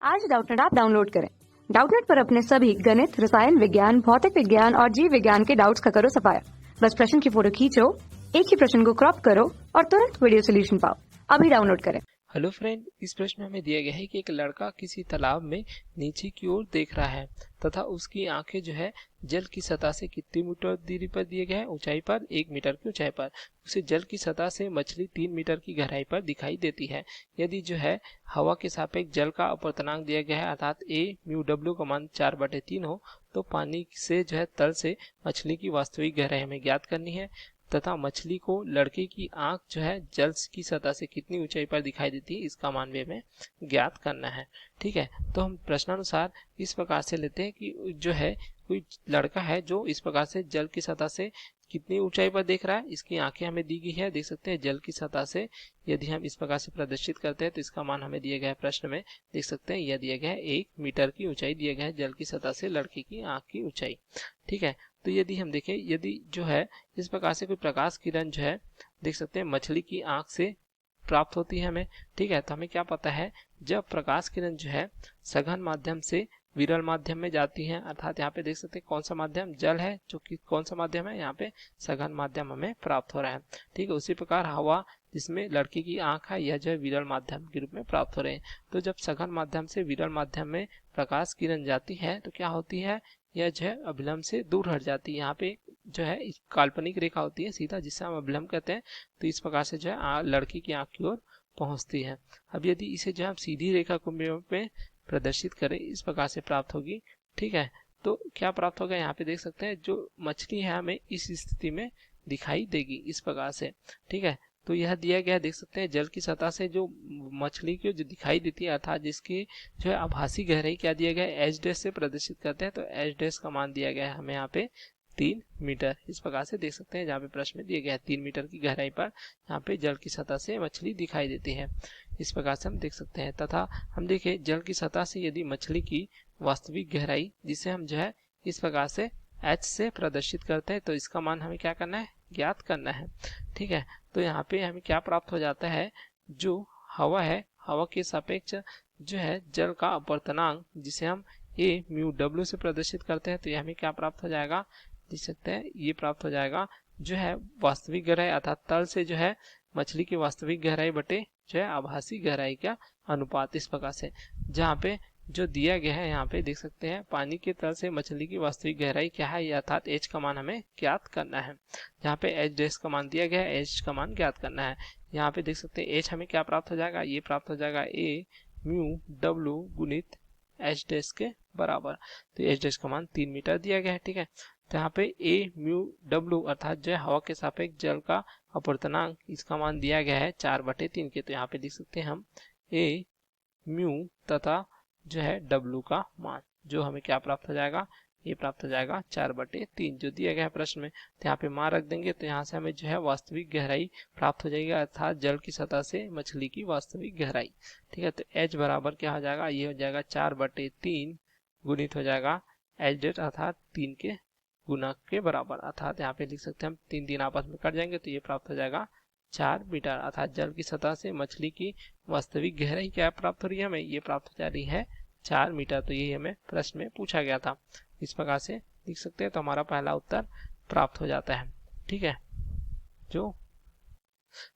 आज Doubtnut app download करें। Doubtnut पर अपने सभी गणित, रसायन विज्ञान, भौतिक विज्ञान और जीव विज्ञान के डाउट्स का करो सफाया। बस प्रश्न की फोटो खींचो, एक ही प्रश्न को क्रॉप करो और तुरंत वीडियो सोल्यूशन पाओ। अभी डाउनलोड करें। हेलो फ्रेंड, इस प्रश्न में हमें दिया गया है कि एक लड़का किसी तालाब में नीचे की ओर देख रहा है तथा उसकी आंखें जो है जल की सतह से कितनी मीटर दूरी पर दिए गए हैं, ऊंचाई पर 1 मीटर की ऊंचाई पर। उसे जल की सतह से मछली 3 मीटर की गहराई पर दिखाई देती है। यदि जो है हवा के सापेक्ष जल का अपवर्तनांक दिया गया है अर्थात a म्यू w का मान 4/3 हो, तो पानी से जो है तल से मछली की वास्तविक गहराई हमें ज्ञात करनी है तथा मछली को लड़के की आंख जो है जल की सतह से कितनी ऊंचाई पर दिखाई देती है इसका मान भी हमें ज्ञात करना है। ठीक है, तो हम प्रश्नानुसार इस प्रकार से लेते हैं कि जो है कोई लड़का है जो इस प्रकार से जल की सतह से कितनी ऊंचाई पर देख रहा है, इसकी आंखें हमें दी गई है, देख सकते हैं जल की सतह से यदि हम इस प्रकार से प्रदर्शित करते हैं तो इसका मान हमें दिया गया है प्रश्न में, देख सकते हैं यह दिया गया है 1 मीटर की ऊंचाई दिया गया है जल की सतह से लड़के की आंख की ऊंचाई। ठीक है, तो यदि हम देखें यदि जो है इस प्रकार से कोई प्रकाश किरण जो है देख सकते हैं मछली की आंख से प्राप्त होती है हमें। ठीक है, तो हमें क्या पता है जब प्रकाश किरण जो है सघन माध्यम से विरल माध्यम में जाती है, अर्थात यहाँ पे देख सकते हैं कौन सा माध्यम जल है, जो कि कौन सा माध्यम है यहाँ पे सघन माध्यम हमें प्राप्त हो रहा है। ठीक है, उसी प्रकार हवा जिसमें लड़की की आंख है यह जो है विरल माध्यम के रूप में प्राप्त हो रहे हैं। तो जब सघन माध्यम से विरल माध्यम में प्रकाश किरण जाती है तो क्या होती है, यह जो है अभिलंब से दूर हट जाती है। यहाँ पे जो है इस काल्पनिक रेखा होती है सीधा जिसे हम अभिलंब कहते हैं, तो इस प्रकार से जो है लड़की की आंख की ओर पहुंचती है। अब यदि इसे जो हम सीधी रेखा को में प्रदर्शित करें इस प्रकार से प्राप्त होगी। ठीक है, तो क्या प्राप्त होगा यहाँ पे देख सकते हैं जो मछली है हमें इस स्थिति में दिखाई देगी इस प्रकार से। ठीक है, तो यह दिया गया देख सकते हैं जल की सतह से जो मछली की जो दिखाई देती है अर्थात जिसकी जो है आभासी गहराई क्या दिया गया है एच डैश से प्रदर्शित करते हैं, तो एच डैश का मान दिया गया है हमें यहाँ पे 3 मीटर। इस प्रकार से देख सकते हैं जहाँ पे प्रश्न में दिया गया है 3 मीटर की गहराई पर यहाँ पे जल की सतह से मछली दिखाई देती है। इस प्रकार से हम देख सकते हैं तथा हम देखें जल की सतह से यदि मछली की वास्तविक गहराई जिसे हम जो है इस प्रकार से h से प्रदर्शित करते हैं तो इसका मान हमें क्या करना है, ज्ञात करना है। ठीक है, तो यहाँ पे हमें क्या प्राप्त हो जाता है, जो हवा है हवा के सापेक्ष जो है जल का अपवर्तनांक जिसे हम a म्यू w से प्रदर्शित करते हैं, तो ये हमें क्या प्राप्त हो जाएगा, देख सकते हैं ये प्राप्त हो जाएगा जो है वास्तविक गहराई अर्थात तल से जो है मछली की वास्तविक गहराई बटे जो है आभासी गहराई का अनुपात। इस प्रकार से जहाँ पे जो दिया गया है यहाँ पे देख सकते हैं पानी के तल से मछली की वास्तविक गहराई क्या है अर्थात एच का मान हमें ज्ञात करना है। जहाँ पे एच डैश का मान दिया गया है एच का मान ज्ञात करना है। यहाँ पे देख सकते हैं एच हमें क्या प्राप्त हो जाएगा, ये प्राप्त हो जाएगा ए म्यू डब्ल्यू गुणित एच डैश के बराबर। तो एच डैश का मान 3 मीटर दिया गया है। ठीक है, तो यहाँ पे ए म्यू डब्ल्यू अर्थात जो है हवा के सापेक्ष जल का अपवर्तनांक इसका मान दिया गया है 4/3 के, तो यहाँ पे देख सकते हैं हम ए म्यू तथा जो है डब्ल्यू का मान जो हमें क्या प्राप्त हो जाएगा, ये प्राप्त हो जाएगा 4/3 जो दिया गया है प्रश्न में। तो यहाँ पे मान रख देंगे तो यहाँ से हमें जो है वास्तविक गहराई प्राप्त हो जाएगी अर्थात जल की सतह से मछली की वास्तविक गहराई। ठीक है, तो h बराबर क्या हो जाएगा, ये हो जाएगा 4/3 गुणित हो जाएगा एच डेट अर्थात 3 के गुणक के बराबर, अर्थात यहाँ पे लिख सकते हैं हम 3 आपस में कट जाएंगे तो ये प्राप्त हो जाएगा 4 मीटर अर्थात जल की सतह से मछली की वास्तविक गहराई क्या प्राप्त हो रही है हमें, ये प्राप्त हो जा रही है 4 मीटर। तो यही हमें प्रश्न में पूछा गया था, इस प्रकार से लिख सकते हैं तो हमारा पहला उत्तर प्राप्त हो जाता है। ठीक है, जो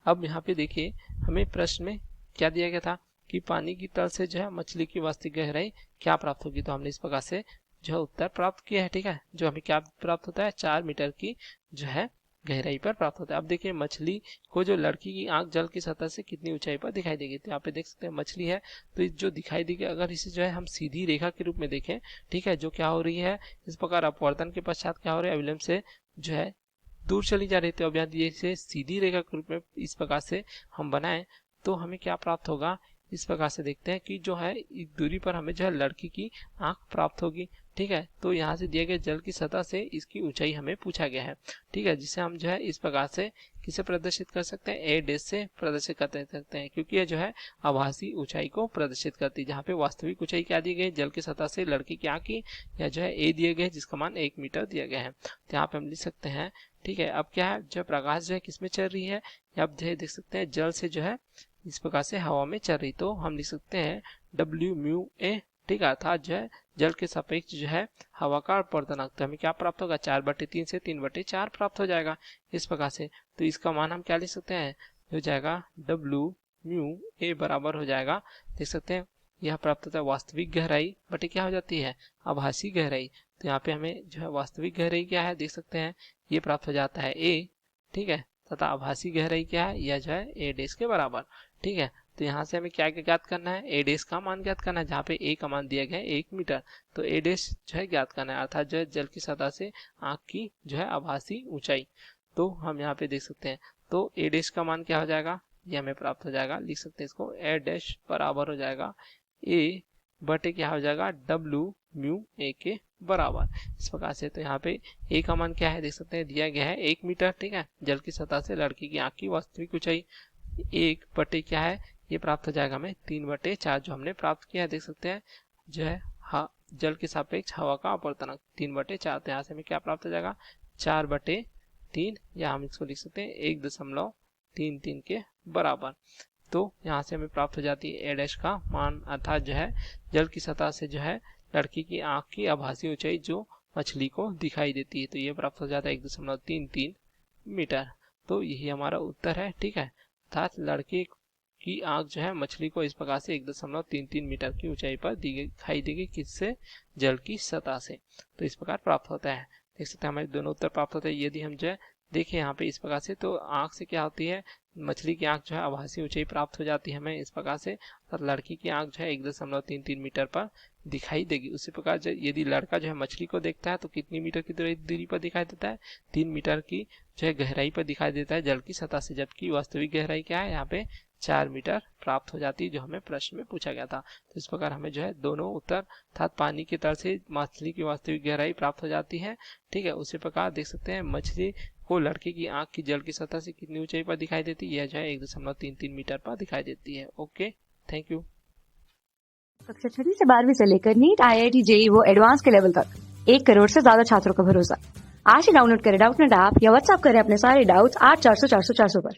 अब यहाँ पे देखिए हमें प्रश्न में क्या दिया गया था कि पानी की तल से जो है मछली की वास्तविक गहराई क्या प्राप्त होगी, तो हमने इस प्रकार से जो है उत्तर प्राप्त किया है। ठीक है, जो हमें क्या प्राप्त होता है 4 मीटर की जो है गहराई पर प्राप्त होता है। अब देखिए मछली को जो लड़की की आंख जल की सतह से कितनी ऊंचाई पर दिखाई देगी, तो यहाँ पे देख सकते हैं मछली है तो जो दिखाई देगी अगर इसे जो है हम सीधी रेखा के रूप में देखें, ठीक है, जो क्या हो रही है इस प्रकार अपवर्तन के पश्चात क्या हो रहा है अविलंब से जो है दूर चली जा रही थी। अब यदि इसे सीधी रेखा के रूप में इस प्रकार से हम बनाएं तो हमें क्या प्राप्त होगा, इस प्रकार से देखते हैं कि जो है इस दूरी पर हमें जो है लड़की की आंख प्राप्त होगी। ठीक है। तो यहाँ से दिए गए जल की सतह से इसकी ऊंचाई हमें पूछा गया है, ठीक है, जिसे हम जो है इस प्रकार से किसे प्रदर्शित कर सकते हैं, ए डैश से प्रदर्शित कर सकते हैं, क्योंकि यह जो है आभासी ऊंचाई को प्रदर्शित करती है, जहाँ पे वास्तविक ऊंचाई क्या दी गई जल की सतह से लड़की की आंख की, या जो है ए दिए गए जिसका मान 1 मीटर दिया गया है। तो यहाँ पे हम लिख सकते हैं, ठीक है। अब क्या है, जो प्रकाश जो है किसमें चल रही है, आप जो है देख सकते हैं जल से जो है इस प्रकार से हवा में चल रही, तो हम लिख सकते हैं डब्ल्यू म्यू ए, ठीक है, अर्थात जो है जल के सापेक्ष जो है हवा का अपवर्तनांक, तो हमें क्या प्राप्त होगा 4/3 से 3/4 प्राप्त हो जाएगा इस प्रकार से। तो इसका मान हम क्या लिख सकते हैं, हो जाएगा डब्ल्यू म्यू ए बराबर हो जाएगा, देख सकते हैं यह प्राप्त होता है वास्तविक गहराई बटे क्या हो जाती है आभासी गहराई। तो यहाँ पे हमें जो है वास्तविक गहराई क्या है देख सकते हैं ये प्राप्त हो जाता है ए, ठीक है, तथा आभासी गहराई क्या है यह जो है ए डैश के बराबर, ठीक है। तो यहाँ से हमें क्या ज्ञात करना है, ए डैश का मान ज्ञात करना है, जहाँ पे ए का मान दिया गया है 1 मीटर, तो ए डैश जो है ज्ञात करना है, अर्थात जो है जल की सतह से आंख की जो है आभासी ऊंचाई। तो हम यहाँ पे देख सकते हैं, तो ए डैश का मान क्या हो जाएगा, ये हमें प्राप्त हो जाएगा, लिख सकते हैं इसको ए डैश बराबर हो जाएगा ए बटे क्या हो जाएगा डब्ल्यू म्यू ए के बराबर इस प्रकार से। तो यहाँ पे ए का मान क्या है देख सकते हैं दिया गया है 1 मीटर, ठीक है, जल की सतह से लड़की की आंख की वास्तविक ऊंचाई 1 बटे क्या है ये प्राप्त हो जाएगा हमें 3/4 जो हमने प्राप्त किया है, देख सकते हैं जो है जल के सापेक्ष हवा का अपवर्तनांक 3/4। तो यहाँ से हमें क्या प्राप्त हो जाएगा 4/3, या हम इसको लिख सकते हैं 1.33 के बराबर। तो यहाँ से हमें प्राप्त हो जाती है ए डैश का मान, अर्थात जो है जल की सतह से जो है लड़की की आंख की आभासी ऊंचाई जो मछली को दिखाई देती है, तो ये प्राप्त हो जाता है 1.33 मीटर। तो यही हमारा उत्तर है, ठीक है, अर्थात लड़की की आंख जो है मछली को इस प्रकार से 1.33 मीटर की ऊंचाई पर दिखाई देगी, किससे जल की सतह से। तो इस प्रकार प्राप्त होता है, देख सकते हैं हमारे दोनों उत्तर प्राप्त होते हैं। यदि हम जो है देखिए यहाँ पे इस प्रकार से, तो आंख से क्या होती है मछली की आंख जो है आभासी ऊंचाई प्राप्त हो जाती है हमें इस प्रकार से, और लड़की की आंख जो है 1.33 मीटर पर दिखाई देगी। उसी प्रकार यदि लड़का जो है मछली को देखता है तो कितनी मीटर की दूरी पर दिखाई देता है 3 मीटर की जो है गहराई पर दिखाई देता है जल की सतह से, जबकि वास्तविक गहराई क्या है यहाँ पे 4 मीटर प्राप्त हो जाती है जो हमें प्रश्न में पूछा गया था। तो इस प्रकार हमें जो है दोनों उत्तर अर्थात पानी की तल से मछली की वास्तविक गहराई प्राप्त हो जाती है, ठीक है। उसी प्रकार देख सकते हैं मछली को लड़के की आंख की जल की सतह से कितनी ऊंचाई पर दिखाई देती है, यह जो है 1.33 मीटर पर दिखाई देती है। Okay, thank you. कक्षा 6वीं से 12वीं से लेकर नीट, IIT, JEE वो एडवांस के लेवल तक 1 करोड़ से ज्यादा छात्रों का भरोसा। आज ही डाउनलोड करें डाउटनेट ऐप या व्हाट्सएप करें अपने सारे डाउट्स 8400 400 400 पर।